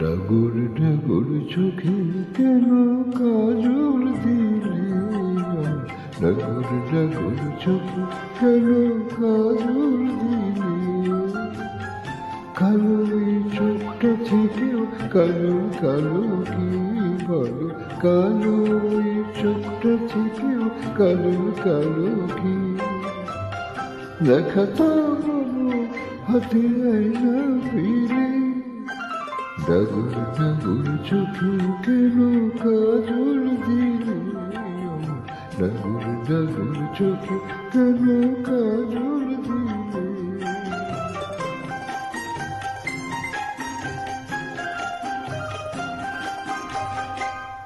ডাগর ডাগর চোখে কেন কাজল দিলে? ডাগর ডাগর চোখে কেন কাজল দিলে? কালো এই চোখটা থেকেও কালো কালো কি বলো? কালো এই চোখটা থেকেও কালো কালো কি? দেখাতো হাতে আয়না ফিরে। ডাগর ডাগর চোখে কেন কাজল দিলে? ডাগর ডাগর চোখে কেন কাজল দিলে?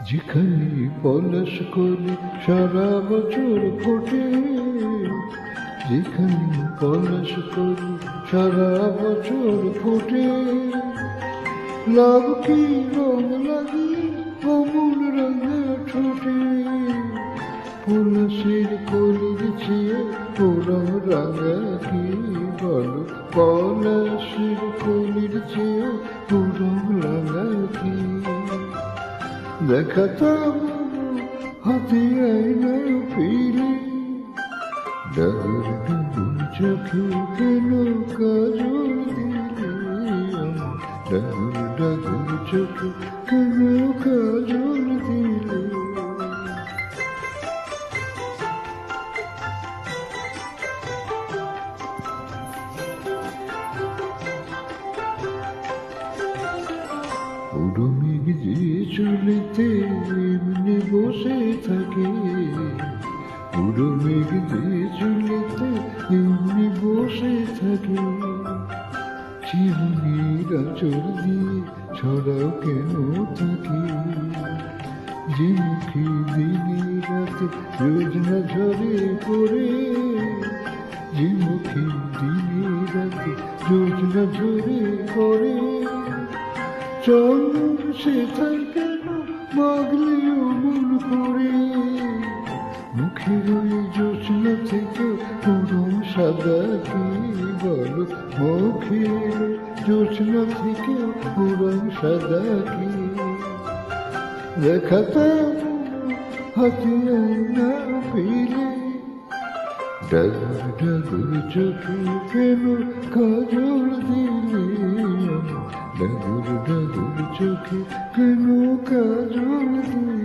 যেখানে পলাশ কলি সারা বছর ফোটে, যেখানে পলাশ কলি সারা বছর ফোটে, লাভ কি রং লাগে অমূল রঙা ঠোঁটে? পলাশের কলির চেয়ে পুরম রাঙা কি বলো? পলাশের কলির চেয়ে পুরম রাঙা কি? দেখাতাম হাতে আয়না ফিরে। ডাগর ডাগর চোখে কেন কাজল দিলে? ডাগর ডাগর চোখে কেন কাজল দিলে? পুরো মেঘ যে চুলেতে এমনি বসে থাকে, পুরো মেঘ যে চুলেতে এমনি বসে থাকে, চিরুনির আঁচড় দিয়ে ছড়াও কেন থাকে? যে মুখে দিনে রাতে যোজনা ঝরে পড়ে, যে মুখে দিনে রাতে যোজনা ঝরে পড়ে, চন্দন সে কেন মাগলে অমন করে? মুখের ওই জোছনা থেকে পুরো সাদা কি বলো? মুখের জোছনা থেকে পুরো সাদা কি? দেখাতাম হাতে আয়না ফিরে। ডাগর ডাগর চোখে কেন কাজল দিলে? ডাগর ডাগর চোখে কেন কাজল দিলে?